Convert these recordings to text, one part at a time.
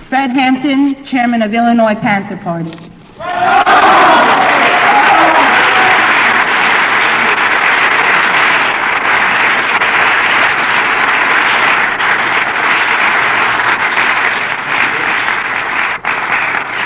Fred Hampton, Chairman of Illinois Panther Party.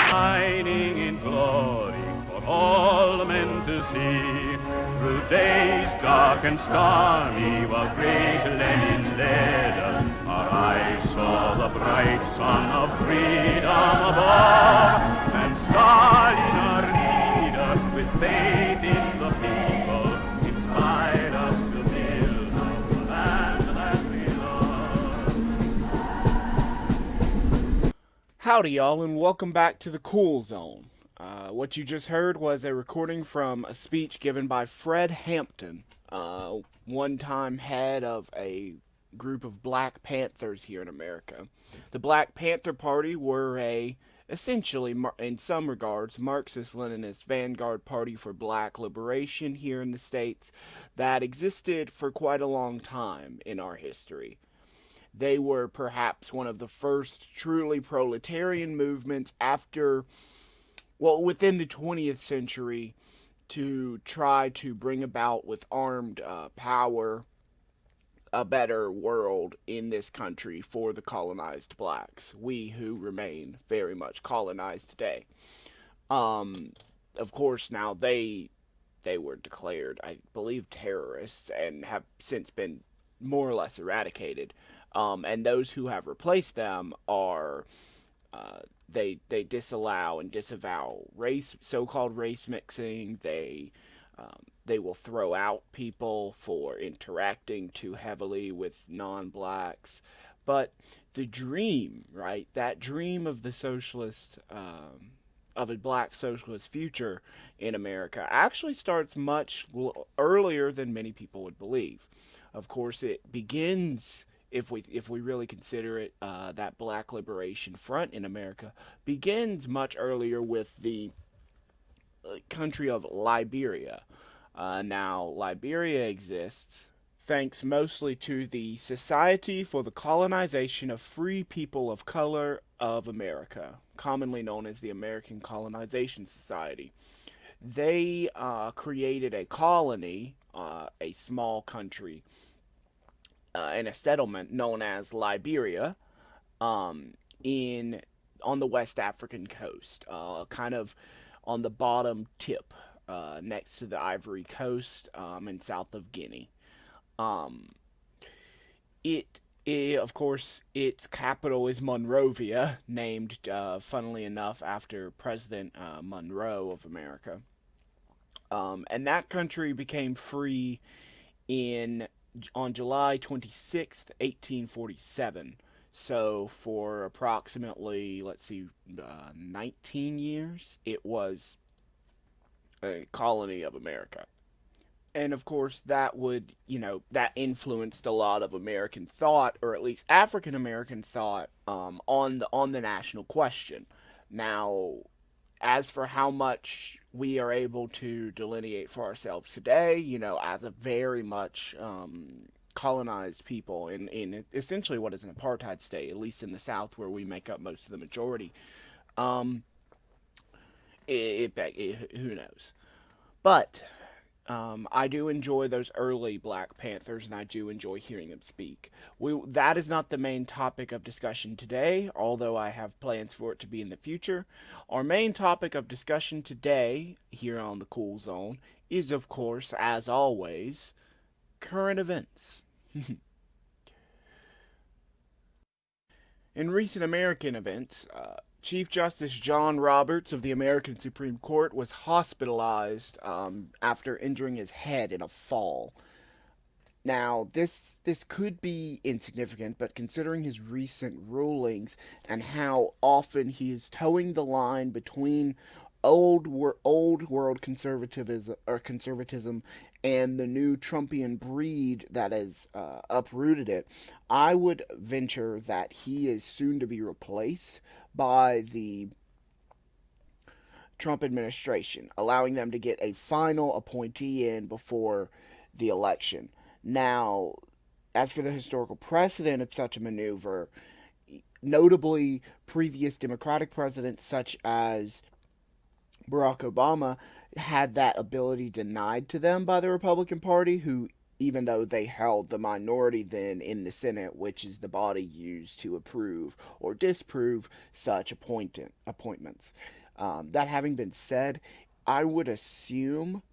Shining in glory for all men to see, through days dark and stormy, while great Lenin led us, our eyes saw the bright sun of freedom above, and Stalin, our leader, with faith in the people, inspired us to build the land that we love. Howdy, y'all, and welcome back to the Cool Zone. What you just heard was a recording from a speech given by Fred Hampton, one-time head of a group of Black Panthers here in America. The Black Panther Party were essentially, in some regards, Marxist-Leninist vanguard party for black liberation here in the States that existed for quite a long time in our history. They were perhaps one of the first truly proletarian movements within the 20th century to try to bring about with armed power a better world in this country for the colonized blacks, we who remain very much colonized today. Of course, now they were declared, I believe, terrorists and have since been more or less eradicated. And those who have replaced them are they disallow and disavow so-called race mixing. They will throw out people for interacting too heavily with non-blacks. But the dream, right? That dream of the socialist, of a black socialist future in America actually starts much earlier than many people would believe. Of course, it begins, if we really consider it, that Black Liberation Front in America begins much earlier with the country of Liberia. Now, Liberia exists thanks mostly to the Society for the Colonization of Free People of Color of America, commonly known as the American Colonization Society. They created a colony, a small country, in a settlement known as Liberia, on the West African coast, kind of on the bottom tip, next to the Ivory Coast, and south of Guinea. Of course, its capital is Monrovia, named, funnily enough, after President Monroe of America. And that country became free on July 26th, 1847. So for approximately, 19 years, it was a colony of America. And of course, that influenced a lot of American thought, or at least African American thought, on the national question. Now, as for how much we are able to delineate for ourselves today, as a very much colonized people in essentially what is an apartheid state, at least in the South where we make up most of the majority, who knows? But I do enjoy those early Black Panthers, and I do enjoy hearing them speak. That is not the main topic of discussion today, although I have plans for it to be in the future. Our main topic of discussion today, here on the Cool Zone, is, of course, as always, current events. In recent American events, Chief Justice John Roberts of the American Supreme Court was hospitalized after injuring his head in a fall. Now, this could be insignificant, but considering his recent rulings and how often he is towing the line between old world conservatism and the new Trumpian breed that has uprooted it, I would venture that he is soon to be replaced by the Trump administration, allowing them to get a final appointee in before the election. Now, as for the historical precedent of such a maneuver, notably previous Democratic presidents such as Barack Obama had that ability denied to them by the Republican Party, who, even though they held the minority then in the Senate, which is the body used to approve or disapprove such appointments. That having been said, I would assume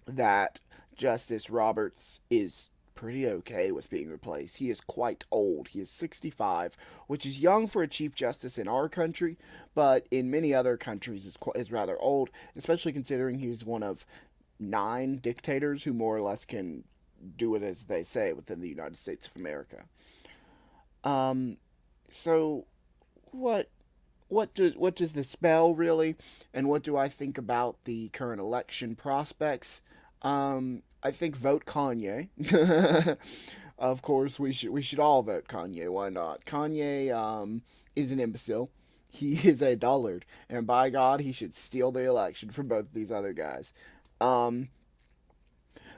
that Justice Roberts is pretty okay with being replaced. He is quite old. He is 65, which is young for a Chief Justice in our country, but in many other countries is rather old, especially considering he's one of 9 dictators who more or less can do it as they say within the United States of America. So what does this spell really, and what do I think about the current election prospects? I think vote Kanye. Of course, we should all vote Kanye. Why not? Kanye is an imbecile. He is a dullard, and by God, he should steal the election from both of these other guys. But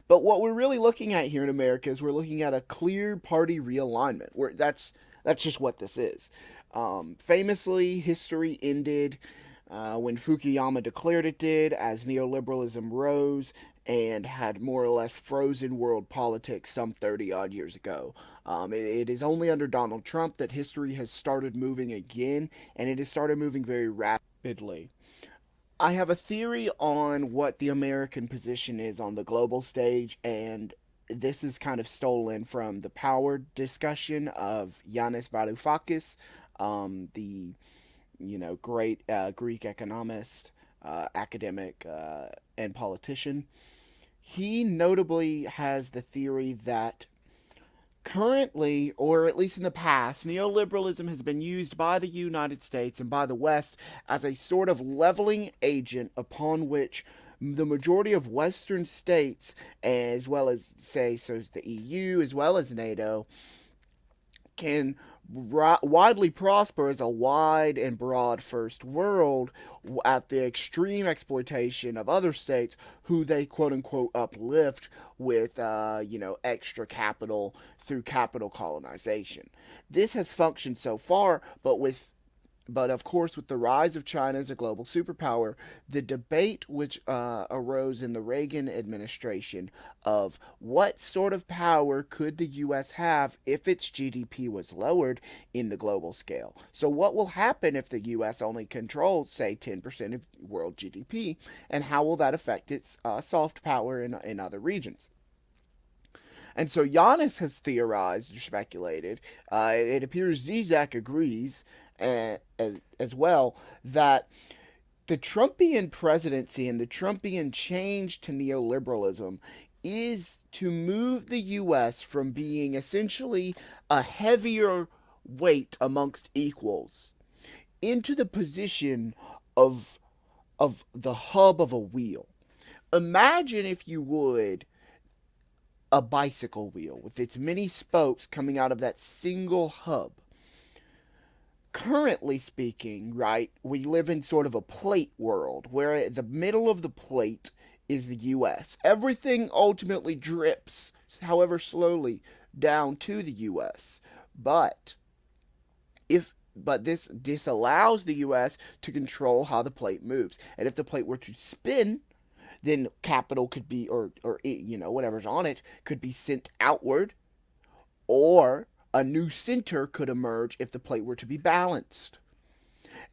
what we're really looking at here in America is we're looking at a clear party realignment. That's just what this is. Famously, history ended when Fukuyama declared it did, as neoliberalism rose and had more or less frozen world politics some 30 odd years ago. It is only under Donald Trump that history has started moving again, and it has started moving very rapidly. I have a theory on what the American position is on the global stage, and this is kind of stolen from the power discussion of Yanis Varoufakis, the great Greek economist, academic, and politician. He notably has the theory that currently, or at least in the past, neoliberalism has been used by the United States and by the West as a sort of leveling agent upon which the majority of Western states, as well as, say, so the EU, as well as NATO, can widely prosper as a wide and broad first world at the extreme exploitation of other states who they quote-unquote uplift with extra capital through capital colonization. This has functioned so far, but of course, with the rise of China as a global superpower, the debate which arose in the Reagan administration of what sort of power could the U.S. have if its GDP was lowered in the global scale. So what will happen if the U.S. only controls, say, 10% of world GDP, and how will that affect its soft power in other regions? And so Giannis has theorized or speculated, it appears Zizek agrees, as well, that the Trumpian presidency and the Trumpian change to neoliberalism is to move the U.S. from being essentially a heavier weight amongst equals into the position of the hub of a wheel. Imagine, if you would, a bicycle wheel with its many spokes coming out of that single hub. Currently speaking, right, we live in sort of a plate world where the middle of the plate is the U.S. Everything ultimately drips, however slowly, down to the U.S. But this disallows the U.S. to control how the plate moves. And if the plate were to spin, then capital could be, or whatever's on it, could be sent outward, or a new center could emerge if the plate were to be balanced.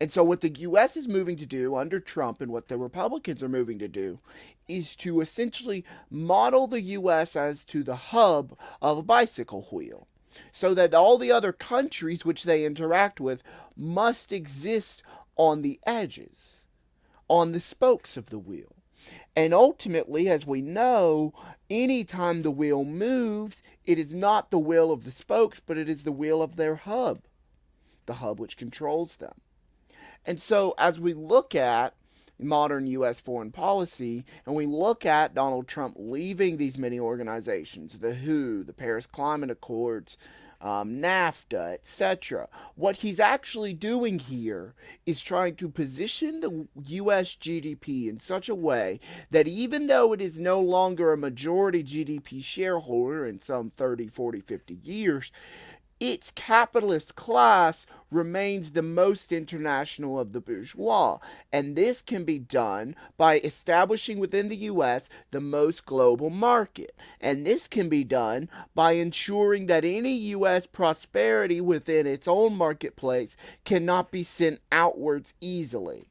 And so what the U.S. is moving to do under Trump, and what the Republicans are moving to do, is to essentially model the U.S. as to the hub of a bicycle wheel, so that all the other countries which they interact with must exist on the edges, on the spokes of the wheel. And ultimately, as we know, anytime the wheel moves, it is not the will of the spokes, but it is the will of their hub, the hub which controls them. And so, as we look at modern U.S. foreign policy, and we look at Donald Trump leaving these many organizations, the WHO, the Paris Climate Accords, NAFTA, etc. What he's actually doing here is trying to position the U.S. GDP in such a way that even though it is no longer a majority GDP shareholder in some 30, 40, 50 years, its capitalist class remains the most international of the bourgeois, and this can be done by establishing within the U.S. the most global market, and this can be done by ensuring that any U.S. prosperity within its own marketplace cannot be sent outwards easily.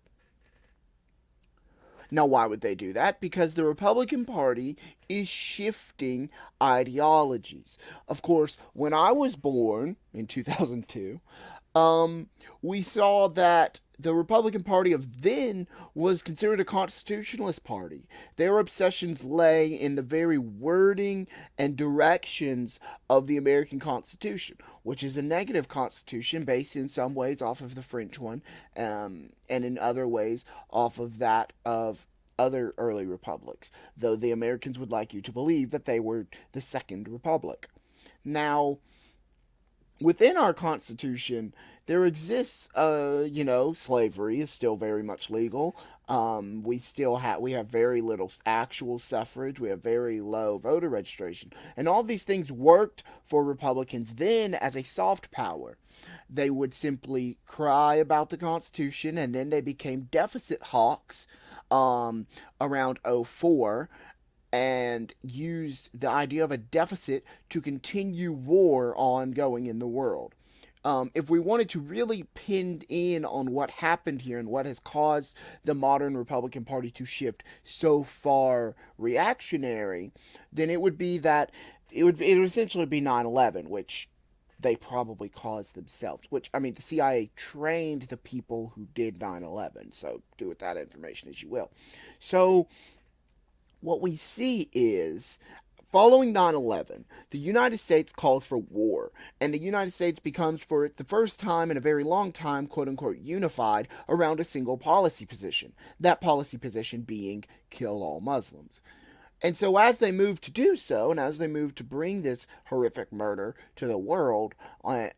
Now, why would they do that? Because the Republican Party is shifting ideologies. Of course, when I was born in 2002, we saw that the Republican Party of then was considered a constitutionalist party. Their obsessions lay in the very wording and directions of the American Constitution, which is a negative constitution based in some ways off of the French one, and in other ways off of that of other early republics, though the Americans would like you to believe that they were the Second Republic. Now, within our Constitution, there exists, slavery is still very much legal. We have very little actual suffrage. We have very low voter registration, and all these things worked for Republicans then as a soft power. They would simply cry about the Constitution, and then they became deficit hawks around '04, and used the idea of a deficit to continue war ongoing in the world. If we wanted to really pin in on what happened here and what has caused the modern Republican Party to shift so far reactionary, then it would be that it would essentially be 9/11, which they probably caused themselves. Which, I mean, the CIA trained the people who did 9/11, so do with that information as you will. So what we see is, following 9/11, the United States calls for war, and the United States becomes, for the first time in a very long time, quote-unquote, unified around a single policy position. That policy position being kill all Muslims. And so as they moved to do so, and as they moved to bring this horrific murder to the world on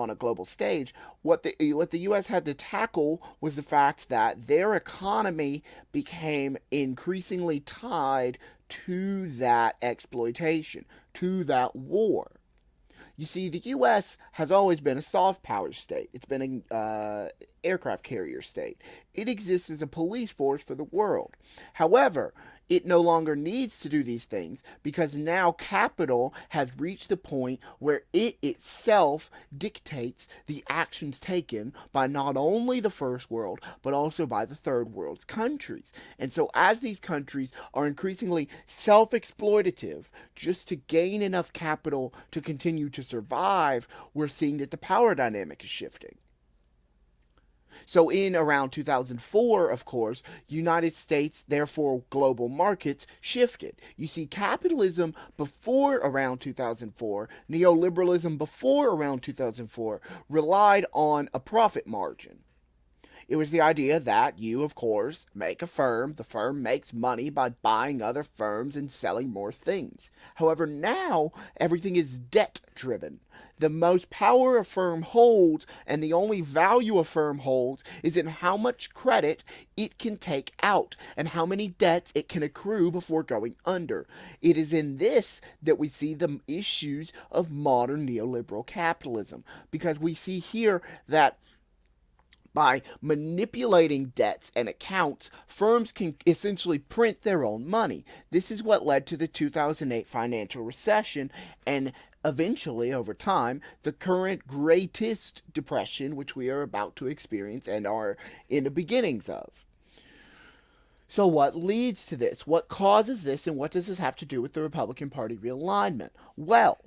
a global stage, what the U.S. had to tackle was the fact that their economy became increasingly tied to that exploitation, to that war. You see, the U.S. has always been a soft power state. It's been an aircraft carrier state. It exists as a police force for the world. However, it no longer needs to do these things because now capital has reached the point where it itself dictates the actions taken by not only the first world, but also by the third world's countries. And so as these countries are increasingly self-exploitative just to gain enough capital to continue to survive, we're seeing that the power dynamic is shifting. So in around 2004, of course, United States, therefore global markets, shifted. You see, capitalism before around 2004, neoliberalism before around 2004, relied on a profit margin. It was the idea that you, of course, make a firm. The firm makes money by buying other firms and selling more things. However, now everything is debt-driven. The most power a firm holds and the only value a firm holds is in how much credit it can take out and how many debts it can accrue before going under. It is in this that we see the issues of modern neoliberal capitalism, because we see here that by manipulating debts and accounts, firms can essentially print their own money. This is what led to the 2008 financial recession and eventually, over time, the current greatest depression, which we are about to experience and are in the beginnings of. So what leads to this? What causes this, and what does this have to do with the Republican Party realignment? Well,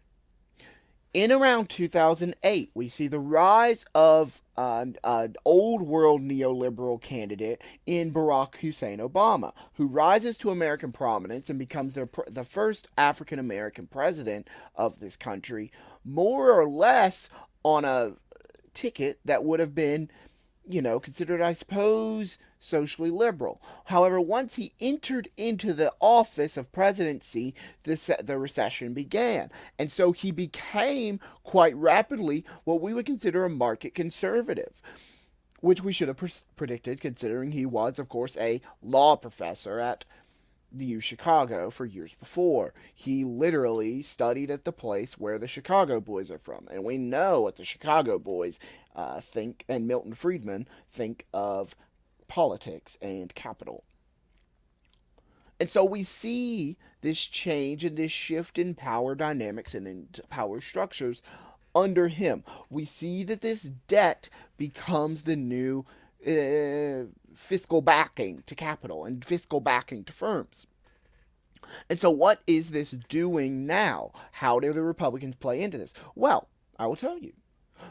in around 2008, we see the rise of an old world neoliberal candidate in Barack Hussein Obama, who rises to American prominence and becomes the first African American president of this country, more or less on a ticket that would have been, considered, I suppose, socially liberal. However, once he entered into the office of presidency, the recession began. And so he became quite rapidly what we would consider a market conservative, which we should have predicted, considering he was, of course, a law professor at the U Chicago for years before. He literally studied at the place where the Chicago boys are from. And we know what the Chicago boys think, and Milton Friedman think of politics and capital. And so we see this change and this shift in power dynamics and in power structures under him. We see that this debt becomes the new fiscal backing to capital and fiscal backing to firms. And so, what is this doing now? How do the Republicans play into this? Well, I will tell you.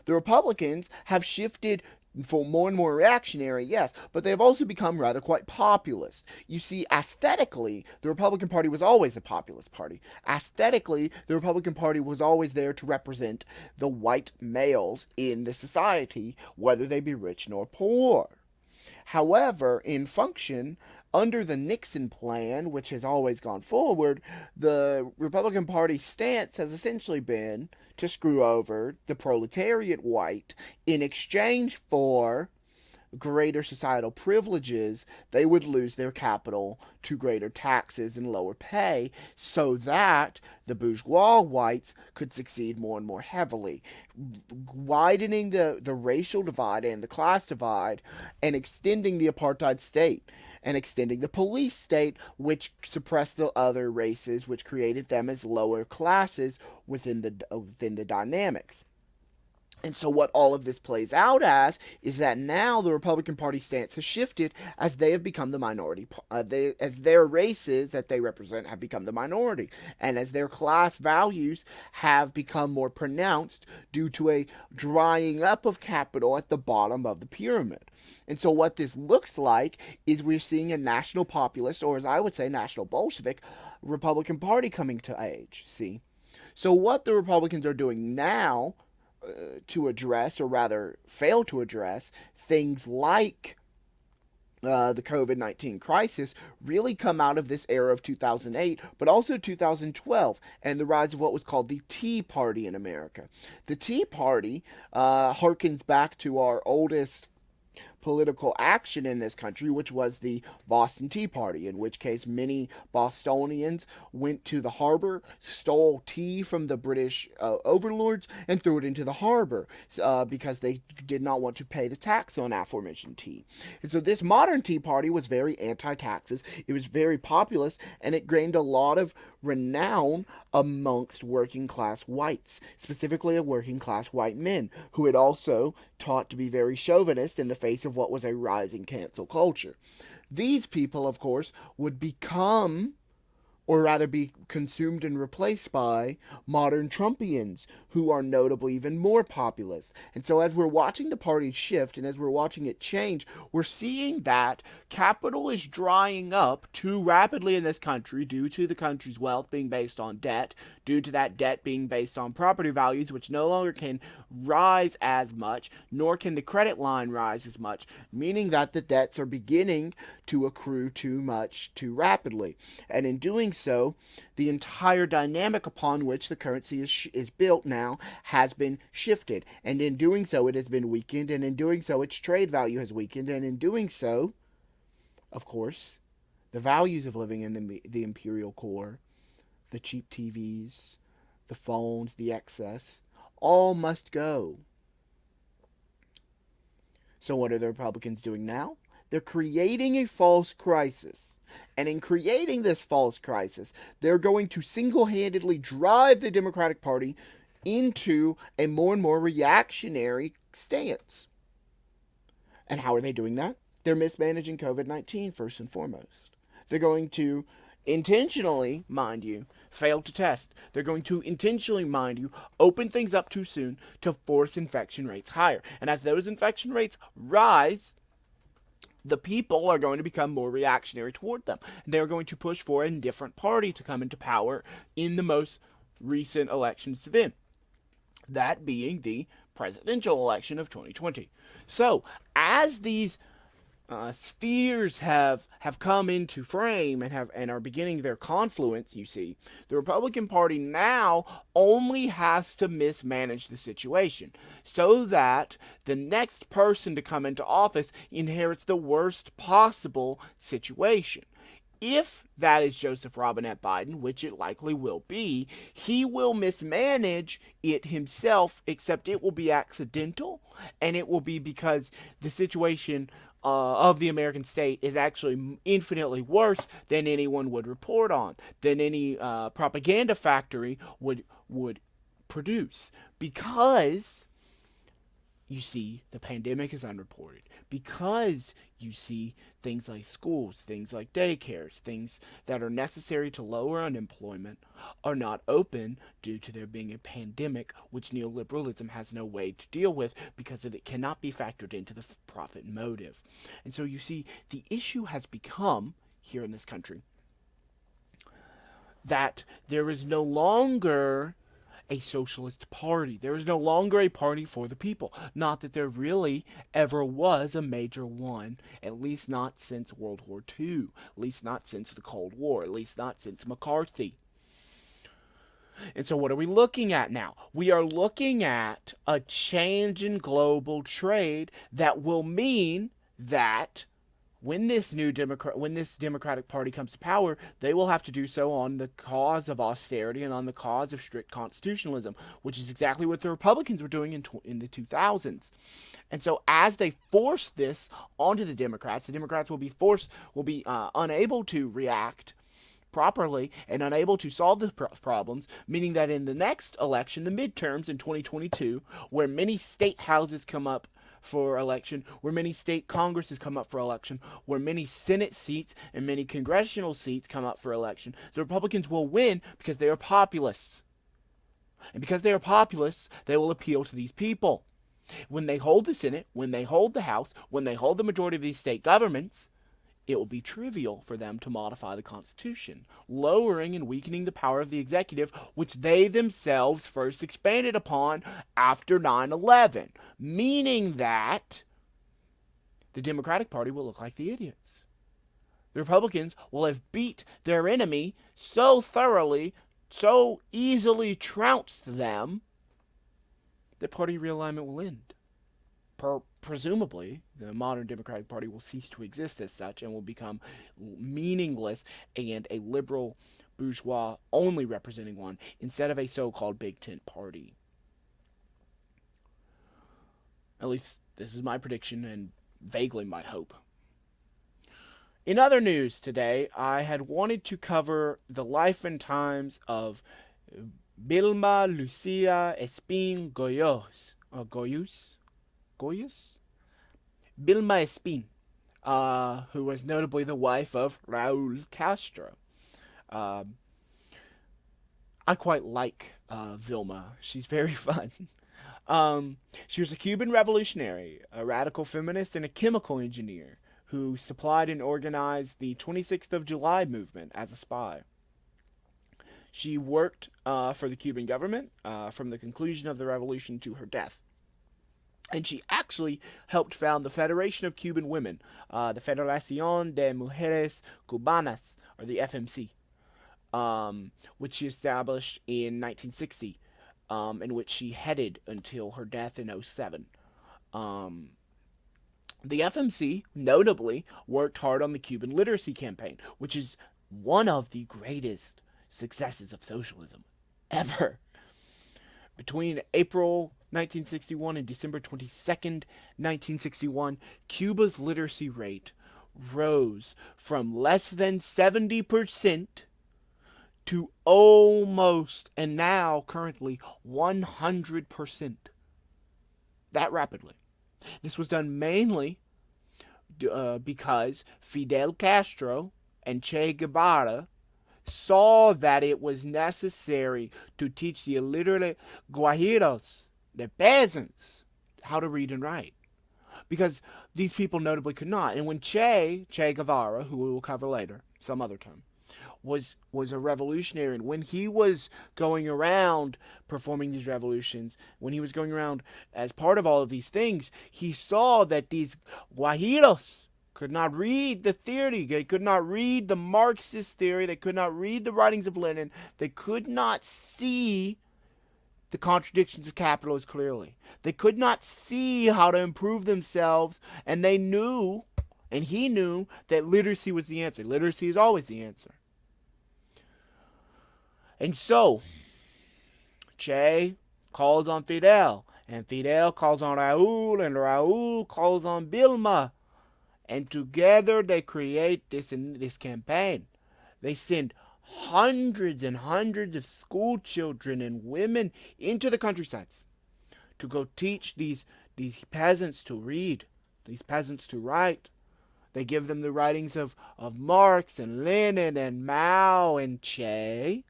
The Republicans have shifted for more and more reactionary, yes, but they have also become rather quite populist. You see, aesthetically, the Republican Party was always a populist party. Aesthetically, the Republican Party was always there to represent the white males in the society, whether they be rich nor poor. However, in function, under the Nixon plan, which has always gone forward, the Republican Party's stance has essentially been to screw over the proletariat white in exchange for greater societal privileges. They would lose their capital to greater taxes and lower pay so that the bourgeois whites could succeed more and more heavily, widening the racial divide and the class divide and extending the apartheid state and extending the police state, which suppressed the other races, which created them as lower classes within the dynamics. And so what all of this plays out as is that now the Republican Party stance has shifted as they have become the minority, as their races that they represent have become the minority, and as their class values have become more pronounced due to a drying up of capital at the bottom of the pyramid. And so what this looks like is we're seeing a national populist, or as I would say, national Bolshevik, Republican Party coming to age, see? So what the Republicans are doing now to address, or rather fail to address, things like the COVID-19 crisis really come out of this era of 2008, but also 2012, and the rise of what was called the Tea Party in America. The Tea Party harkens back to our oldest political action in this country, which was the Boston Tea Party, in which case many Bostonians went to the harbor, stole tea from the British overlords, and threw it into the harbor because they did not want to pay the tax on aforementioned tea. And so this modern Tea Party was very anti-taxes, it was very populist, and it gained a lot of renown amongst working class whites, specifically working class white men, who had also taught to be very chauvinist in the face of what was a rising cancel culture. These people, of course, would become, or rather be consumed and replaced by, modern Trumpians, who are notably even more populist. And so as we're watching the party shift, and as we're watching it change, we're seeing that capital is drying up too rapidly in this country due to the country's wealth being based on debt, due to that debt being based on property values, which no longer can rise as much, nor can the credit line rise as much, meaning that the debts are beginning to accrue too much too rapidly. And in doing so, the entire dynamic upon which the currency is built now has been shifted. And in doing so, it has been weakened. And in doing so, its trade value has weakened. And in doing so, of course, the values of living in the imperial core, the cheap TVs, the phones, the excess, all must go. So what are the Republicans doing now? They're creating a false crisis. And in creating this false crisis, they're going to single-handedly drive the Democratic Party into a more and more reactionary stance. And how are they doing that? They're mismanaging COVID-19 first and foremost. They're going to intentionally, mind you, fail to test. They're going to intentionally, mind you, open things up too soon to force infection rates higher. And as those infection rates rise, the people are going to become more reactionary toward them. They're going to push for a different party to come into power in the most recent elections to them. That being the presidential election of 2020. So, as these spheres have come into frame and are beginning their confluence, you see, the Republican Party now only has to mismanage the situation so that the next person to come into office inherits the worst possible situation. if that is Joseph Robinette Biden, which it likely will be, he will mismanage it himself, except it will be accidental, and it will be because the situation of the American state is actually infinitely worse than anyone would report on, than any propaganda factory would produce. Because you see, the pandemic is unreported. Because you see things like schools, things like daycares, things that are necessary to lower unemployment are not open due to there being a pandemic, which neoliberalism has no way to deal with because it cannot be factored into the profit motive. And so you see, the issue has become, here in this country, that there is no longer a socialist party. There is no longer a party for the people. Not that there really ever was a major one, at least not since World War II, at least not since the Cold War, at least not since McCarthy. And so what are we looking at now? We are looking at a change in global trade that will mean that when this Democratic Party comes to power, they will have to do so on the cause of austerity and on the cause of strict constitutionalism, which is exactly what the Republicans were doing in the 2000s. And so, as they force this onto the Democrats will be unable to react properly and unable to solve the problems, meaning that in the next election, the midterms in 2022, where many state houses come up for election, where many state congresses come up for election, where many Senate seats and many congressional seats come up for election, the Republicans will win because they are populists. And because they are populists, they will appeal to these people. When they hold the Senate, when they hold the House, when they hold the majority of these state governments, it will be trivial for them to modify the Constitution, lowering and weakening the power of the executive, which they themselves first expanded upon after 9/11, meaning that the Democratic Party will look like the idiots. The Republicans will have beat their enemy so thoroughly, so easily trounced them, that party realignment will end. Presumably, the modern Democratic Party will cease to exist as such and will become meaningless and a liberal bourgeois only representing one instead of a so-called Big Tent party. At least this is my prediction and vaguely my hope. In other news today, I had wanted to cover the life and times of Vilma Lucia Espín Goyos. Vilma Espín, who was notably the wife of Raúl Castro. I quite like Vilma. She's very fun. She was a Cuban revolutionary, a radical feminist, and a chemical engineer who supplied and organized the 26th of July movement as a spy. She worked for the Cuban government from the conclusion of the revolution to her death. And she actually helped found the Federation of Cuban Women, the Federación de Mujeres Cubanas, or the FMC, which she established in 1960, and which she headed until her death in 2007. The FMC, notably, worked hard on the Cuban literacy campaign, which is one of the greatest successes of socialism ever. Between April 1961 and December 22nd, 1961, Cuba's literacy rate rose from less than 70% to almost, and now currently, 100%. That rapidly. This was done mainly because Fidel Castro and Che Guevara saw that it was necessary to teach the illiterate guajiros, the peasants, how to read and write. Because these people notably could not. And when Che Guevara, who we will cover later, some other time, was a revolutionary, and when he was going around performing these revolutions, when he was going around as part of all of these things, he saw that these guajiros could not read the theory. They could not read the Marxist theory. They could not read the writings of Lenin. They could not see the contradictions of capitalism clearly. They could not see how to improve themselves, and they knew And he knew that literacy was the answer. Literacy is always the answer. And so, Che calls on Fidel, and Fidel calls on Raul, and Raul calls on Vilma. And together they create this campaign. They send hundreds and hundreds of school children and women into the countrysides to go teach these peasants to read, these peasants to write. They give them the writings of Marx and Lenin and Mao and Che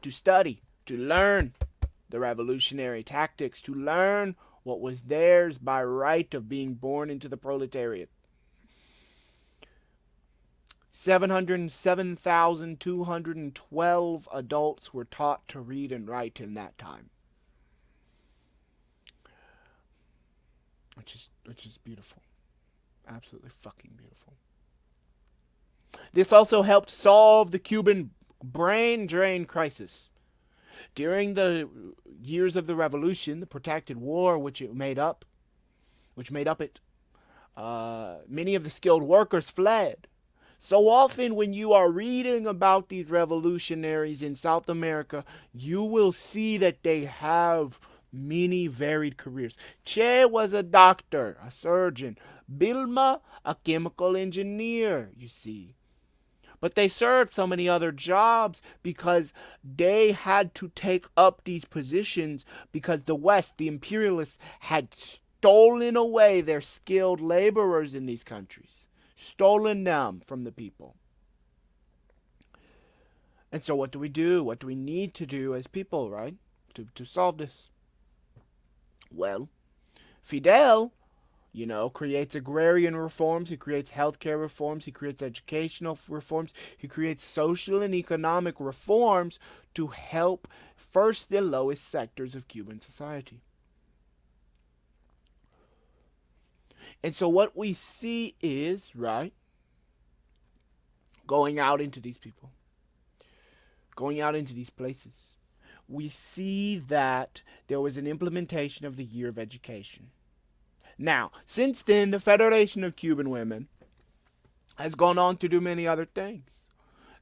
to study, to learn the revolutionary tactics, to learn what was theirs by right of being born into the proletariat. 707,212 adults were taught to read and write in that time. Which is beautiful. Absolutely fucking beautiful. This also helped solve the Cuban brain drain crisis. During the years of the revolution, the protracted war which made up it, many of the skilled workers fled. So often when you are reading about these revolutionaries in South America, you will see that they have many varied careers. Che was a doctor, a surgeon. Vilma, a chemical engineer, you see. But they served so many other jobs because they had to take up these positions because the West, the imperialists, had stolen away their skilled laborers in these countries. Stolen them from the people. And so what do we do? What do we need to do as people, right? To solve this? Well, Fidel, creates agrarian reforms, he creates healthcare reforms, he creates educational reforms, he creates social and economic reforms to help first the lowest sectors of Cuban society. And so what we see is, right, going out into these people, going out into these places, we see that there was an implementation of the Year of Education. Now, since then, the Federation of Cuban Women has gone on to do many other things.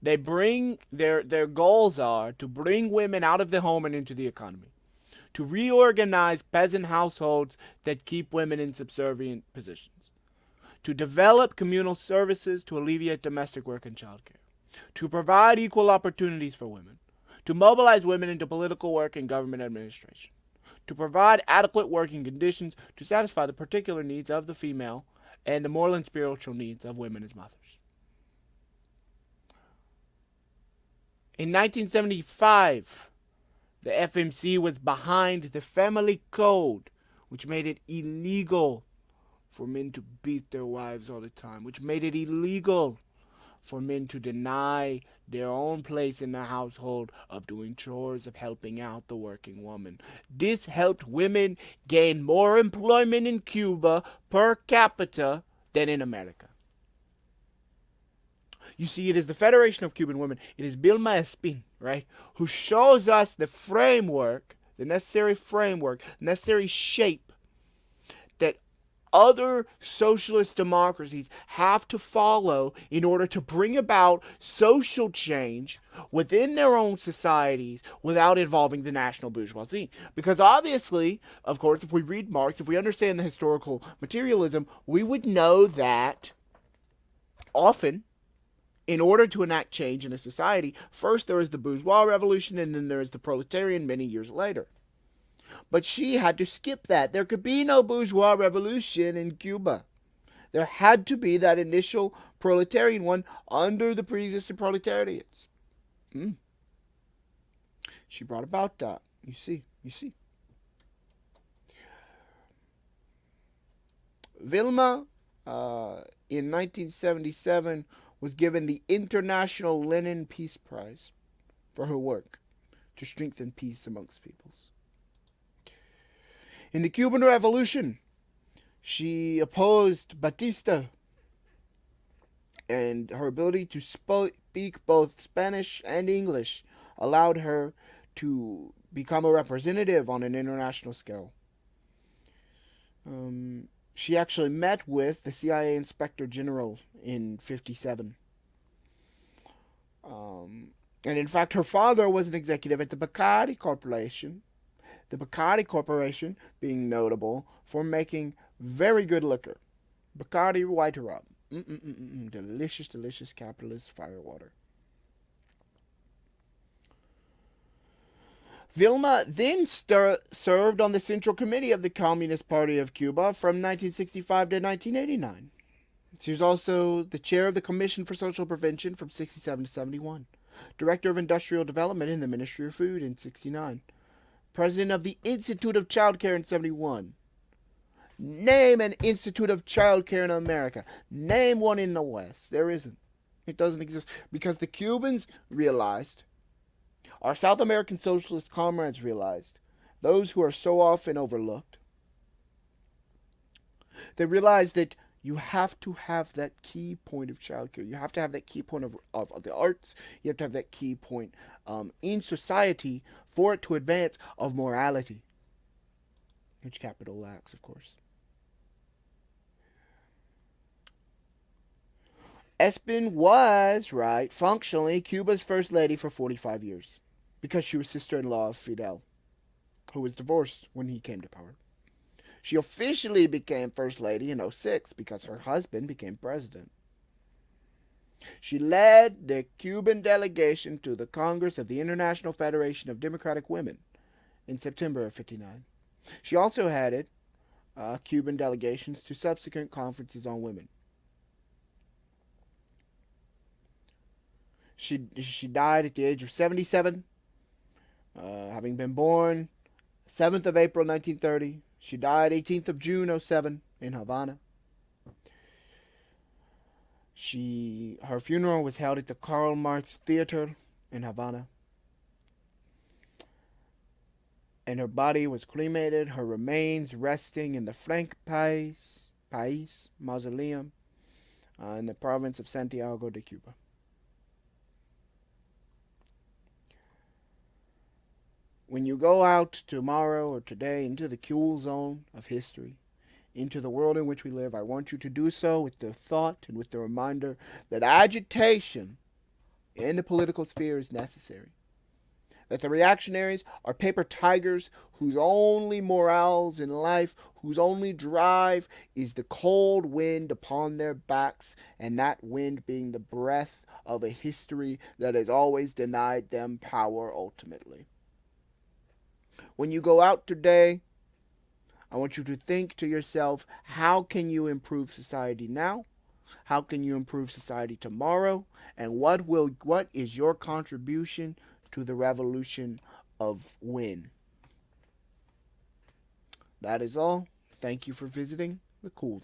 They bring their goals are to bring women out of the home and into the economy, to reorganize peasant households that keep women in subservient positions, to develop communal services to alleviate domestic work and childcare, to provide equal opportunities for women, to mobilize women into political work and government administration, to provide adequate working conditions to satisfy the particular needs of the female and the moral and spiritual needs of women as mothers. In 1975, the FMC was behind the family code, which made it illegal for men to beat their wives all the time, which made it illegal for men to deny their own place in the household of doing chores, of helping out the working woman. This helped women gain more employment in Cuba per capita than in America. You see, it is the Federation of Cuban Women, it is Vilma Espin, right, who shows us the framework, the necessary framework, necessary shape that other socialist democracies have to follow in order to bring about social change within their own societies without involving the national bourgeoisie. Because obviously, of course, if we read Marx, if we understand the historical materialism, we would know that often, in order to enact change in a society, first there is the bourgeois revolution and then there is the proletarian many years later. But she had to skip that. There could be no bourgeois revolution in Cuba. There had to be that initial proletarian one under the pre-existing proletariats. She brought about that. You see. Vilma, in 1977, was given the International Lenin Peace Prize for her work to strengthen peace amongst peoples. In the Cuban Revolution, she opposed Batista, and her ability to speak both Spanish and English allowed her to become a representative on an international scale. She actually met with the CIA Inspector General in 57. And in fact, her father was an executive at the Bacardi Corporation. The Bacardi Corporation being notable for making very good liquor. Bacardi White Rum. Delicious, delicious capitalist firewater. Vilma then served on the Central Committee of the Communist Party of Cuba from 1965 to 1989. She was also the chair of the Commission for Social Prevention from 67 to 71, director of Industrial Development in the Ministry of Food in 69, president of the Institute of Child Care in 71. Name an Institute of Child Care in America. Name one in the West. There isn't. It doesn't exist. Because the Cubans realized, our South American socialist comrades realized, those who are so often overlooked, they realized that you have to have that key point of childcare. You have to have that key point of the arts. You have to have that key point in society for it to advance of morality, which capital lacks, of course. Espin was, right, functionally Cuba's first lady for 45 years because she was sister-in-law of Fidel, who was divorced when he came to power. She officially became First Lady in 06 because her husband became president. She led the Cuban delegation to the Congress of the International Federation of Democratic Women in September of 59. She also headed Cuban delegations to subsequent conferences on women. She died at the age of 77, having been born 7th of April 1930. She died 18th of June 07 in Havana. Her funeral was held at the Karl Marx Theater in Havana. And her body was cremated, her remains resting in the Frank País Mausoleum in the province of Santiago de Cuba. When you go out tomorrow or today into the cool zone of history, into the world in which we live, I want you to do so with the thought and with the reminder that agitation in the political sphere is necessary. That the reactionaries are paper tigers whose only morals in life, whose only drive is the cold wind upon their backs, and that wind being the breath of a history that has always denied them power ultimately. When you go out today, I want you to think to yourself, how can you improve society now? How can you improve society tomorrow? And what is your contribution to the revolution of when? That is all. Thank you for visiting the Cool